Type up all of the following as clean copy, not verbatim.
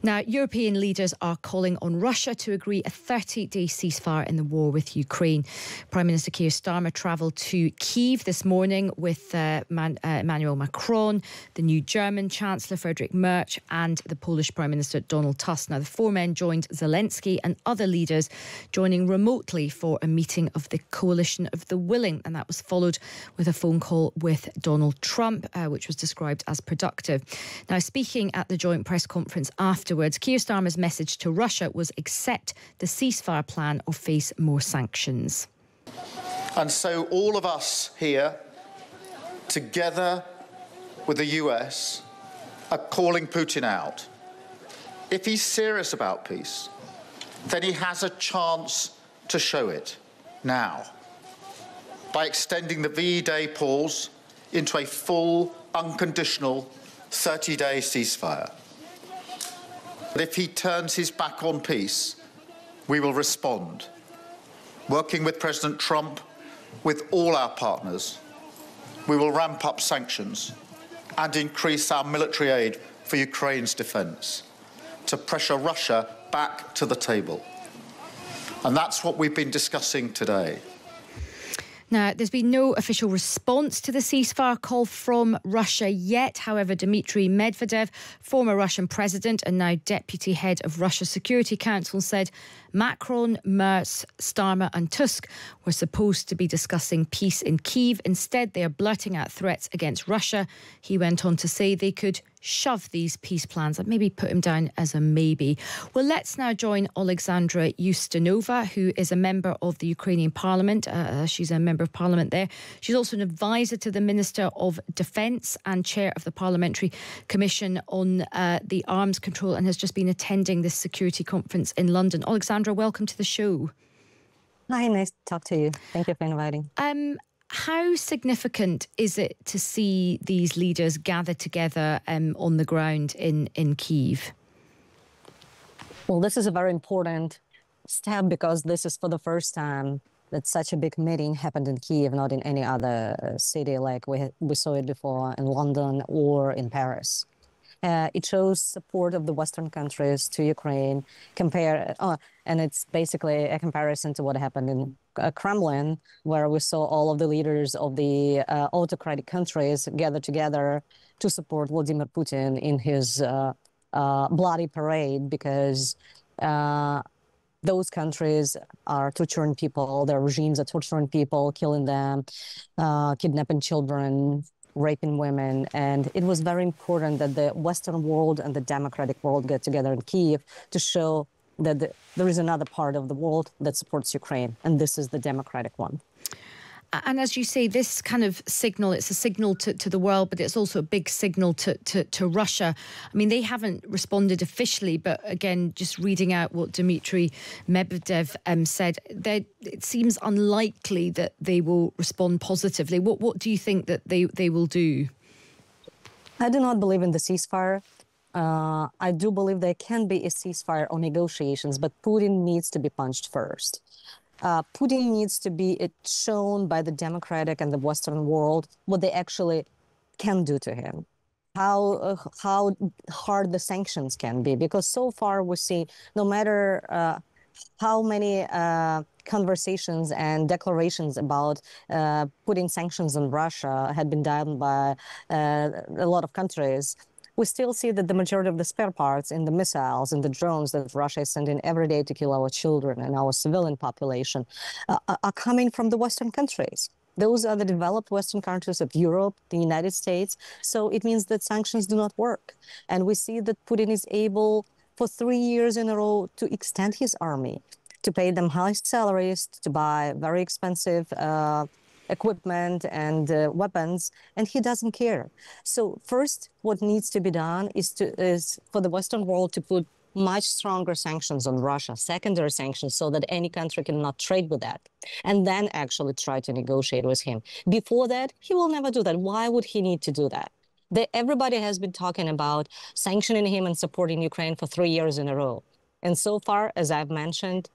Now, European leaders are calling on Russia to agree a 30-day ceasefire in the war with Ukraine. Prime Minister Keir Starmer travelled to Kiev this morning with Emmanuel Macron, the new German Chancellor Friedrich Merz and the Polish Prime Minister Donald Tusk. Now, the four men joined Zelensky and other leaders joining remotely for a meeting of the Coalition of the Willing, and that was followed with a phone call with Donald Trump, which was described as productive. Now, speaking at the joint press conference afterwards, Keir Starmer's message to Russia was accept the ceasefire plan or face more sanctions. And so all of us here, together with the US, are calling Putin out. If he's serious about peace, then he has a chance to show it now by extending the VE-Day pause into a full, unconditional 30-day ceasefire. But if he turns his back on peace, we will respond, working with President Trump, with all our partners. We will ramp up sanctions and increase our military aid for Ukraine's defence to pressure Russia back to the table. And that's what we've been discussing today. Now, there's been no official response to the ceasefire call from Russia yet. However, Dmitry Medvedev, former Russian president and now deputy head of Russia's Security Council, said Macron, Merz, Starmer and Tusk were supposed to be discussing peace in Kiev. Instead, they are blurting out threats against Russia. He went on to say they could shove these peace plans and maybe put him down as a maybe. Well, let's now join Oleksandra Ustinova, who is a member of the Ukrainian Parliament. She's a member of Parliament there. She's also an advisor to the Minister of Defence and chair of the Parliamentary Commission on the Arms Control, and has just been attending this security conference in London. Oleksandra, welcome to the show. Hi, nice to talk to you. Thank you for inviting. How significant is it to see these leaders gather together on the ground in Kyiv? Well, this is a very important step because this is for the first time that such a big meeting happened in Kyiv, not in any other city like we saw it before in London or in Paris. It shows support of the Western countries to Ukraine, and it's basically a comparison to what happened in Kremlin, where we saw all of the leaders of the autocratic countries gather together to support Vladimir Putin in his bloody parade, because those countries are torturing people, their regimes are torturing people, killing them, kidnapping children, raping women. And it was very important that the Western world and the democratic world get together in Kyiv to show that there is another part of the world that supports Ukraine, and this is the democratic one. And as you say, this kind of signal, it's a signal to the world, but it's also a big signal to Russia. I mean, they haven't responded officially, but again, just reading out what Dmitry Medvedev said, it seems unlikely that they will respond positively. What do you think that they will do? I do not believe in the ceasefire. I do believe there can be a ceasefire or negotiations, but Putin needs to be punched first. Putin needs to be shown by the democratic and the Western world what they actually can do to him, how hard the sanctions can be. Because so far we see no matter how many conversations and declarations about putting sanctions on Russia had been done by a lot of countries, we still see that the majority of the spare parts in the missiles and the drones that Russia is sending every day to kill our children and our civilian population are coming from the Western countries. Those are the developed Western countries of Europe, the United States. So it means that sanctions do not work. And we see that Putin is able for 3 years in a row to extend his army, to pay them high salaries, to buy very expensive equipment and weapons, and he doesn't care. So first, what needs to be done is for the Western world to put much stronger sanctions on Russia, secondary sanctions, so that any country cannot trade with that, and then actually try to negotiate with him. Before that, he will never do that. Why would he need to do that? Everybody has been talking about sanctioning him and supporting Ukraine for 3 years in a row. And so far, as I've mentioned,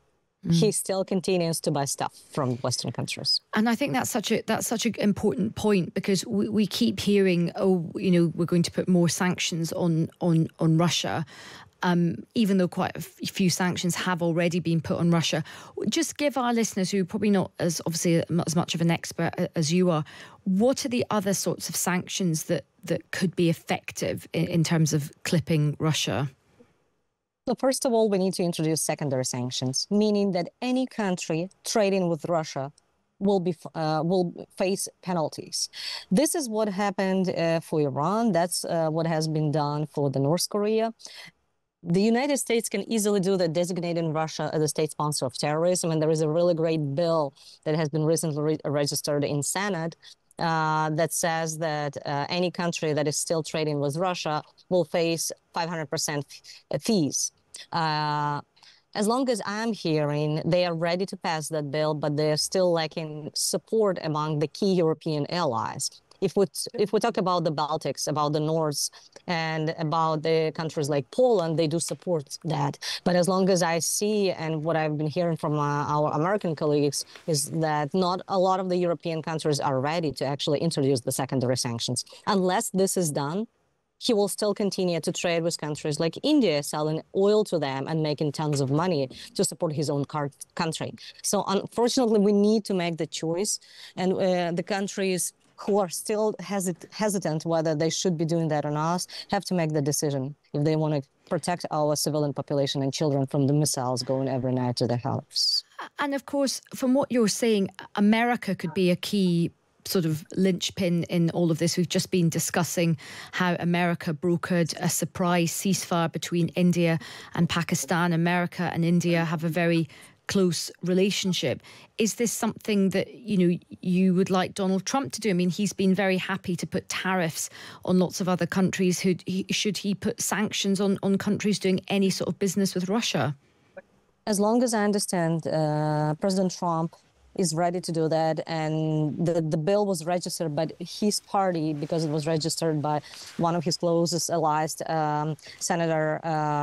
he still continues to buy stuff from Western countries. And I think that's such an important point, because we keep hearing, oh, you know, we're going to put more sanctions on Russia. even though quite a few sanctions have already been put on Russia. Just give our listeners, who are probably not as much of an expert as you are, what are the other sorts of sanctions that could be effective in terms of clipping Russia? So first of all, we need to introduce secondary sanctions, meaning that any country trading with Russia will face penalties. This is what happened for Iran. That's what has been done for the North Korea. The United States can easily do that, designating Russia as a state sponsor of terrorism. And there is a really great bill that has been recently registered in Senate that says that any country that is still trading with Russia will face 500% fees. As long as I'm hearing, they are ready to pass that bill, but they are still lacking support among the key European allies. If we talk about the Baltics, about the North, and about the countries like Poland, they do support that. But as long as I see, and what I've been hearing from our American colleagues, is that not a lot of the European countries are ready to actually introduce the secondary sanctions. Unless this is done, he will still continue to trade with countries like India, selling oil to them and making tons of money to support his own country. So unfortunately, we need to make the choice. And the countries who are still hesitant whether they should be doing that or not have to make the decision if they want to protect our civilian population and children from the missiles going every night to their house. And of course, from what you're saying, America could be a key sort of linchpin in all of this. We've just been discussing how America brokered a surprise ceasefire between India and Pakistan. America and India have a very close relationship. Is this something that, you would like Donald Trump to do? I mean, he's been very happy to put tariffs on lots of other countries. Should he put sanctions on countries doing any sort of business with Russia? As long as I understand, President Trump is ready to do that, and the bill was registered by his party because it was registered by one of his closest allies, Senator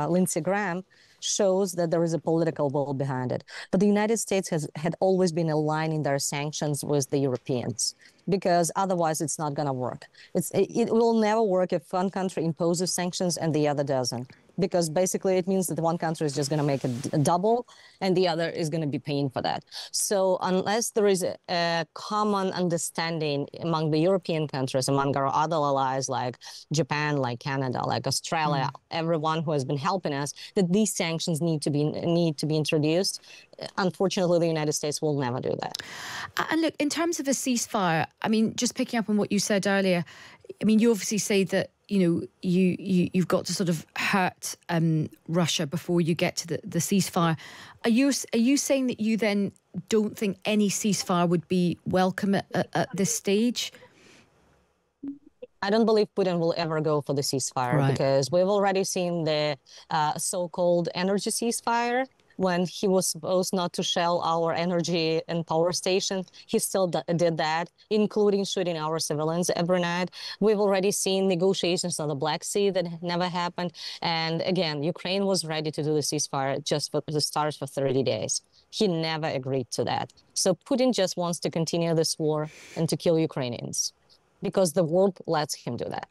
Lindsey Graham, shows that there is a political will behind it. But the United States had always been aligning their sanctions with the Europeans, because otherwise it's not going to work. It will never work if one country imposes sanctions and the other doesn't, because basically it means that one country is just going to make a double and the other is going to be paying for that. So unless there is a common understanding among the European countries, among our other allies like Japan, like Canada, like Australia, everyone who has been helping us, that these sanctions need to be introduced, unfortunately, the United States will never do that. And look, in terms of a ceasefire, I mean, just picking up on what you said earlier, I mean, you obviously say that, you've got to sort of hurt Russia before you get to the ceasefire. Are you saying that you then don't think any ceasefire would be welcome at this stage? I don't believe Putin will ever go for the ceasefire, because we've already seen the so-called energy ceasefire. When he was supposed not to shell our energy and power stations, he still did that, including shooting our civilians every night. We've already seen negotiations on the Black Sea that never happened. And again, Ukraine was ready to do the ceasefire just for the start for 30 days. He never agreed to that. So Putin just wants to continue this war and to kill Ukrainians, because the world lets him do that.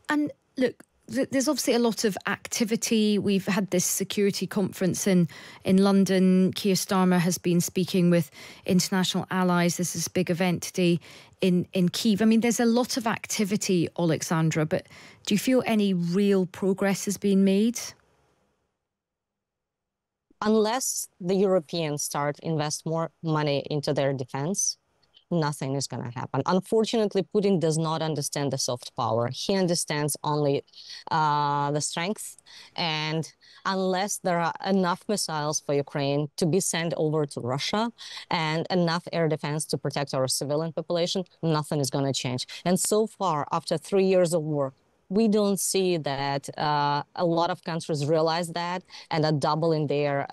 And look, there's obviously a lot of activity. We've had this security conference in London. Keir Starmer has been speaking with international allies. There's this big event today in Kiev. I mean, there's a lot of activity, Oleksandra, but do you feel any real progress has been made? Unless the Europeans start invest more money into their defense, nothing is going to happen. Unfortunately, Putin does not understand the soft power. He understands only the strength. And unless there are enough missiles for Ukraine to be sent over to Russia and enough air defense to protect our civilian population, nothing is going to change. And so far, after 3 years of war, we don't see that a lot of countries realize that and are doubling their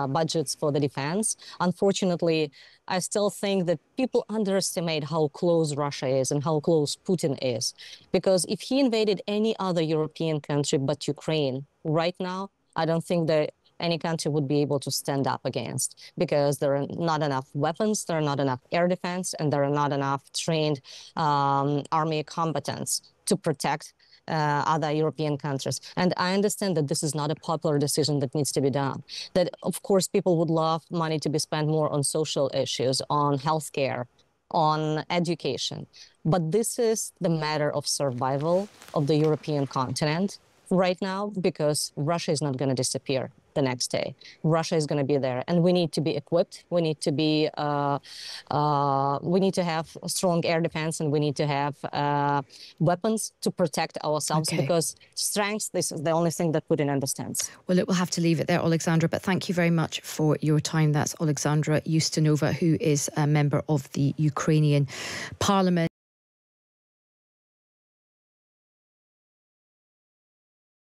budgets for the defense. Unfortunately, I still think that people underestimate how close Russia is and how close Putin is. Because if he invaded any other European country but Ukraine right now, I don't think that any country would be able to stand up against, because there are not enough weapons, there are not enough air defense, and there are not enough trained army combatants to protect other European countries. And I understand that this is not a popular decision that needs to be done. That, of course, people would love money to be spent more on social issues, on healthcare, on education. But this is the matter of survival of the European continent right now, because Russia is not going to disappear the next day. Russia is going to be there, and we need to be equipped. We need to be, we need to have strong air defense, and we need to have weapons to protect ourselves, because strength, this is the only thing that Putin understands. Well, we'll have to leave it there, Oleksandra, but thank you very much for your time. That's Oleksandra Ustinova, who is a member of the Ukrainian Parliament.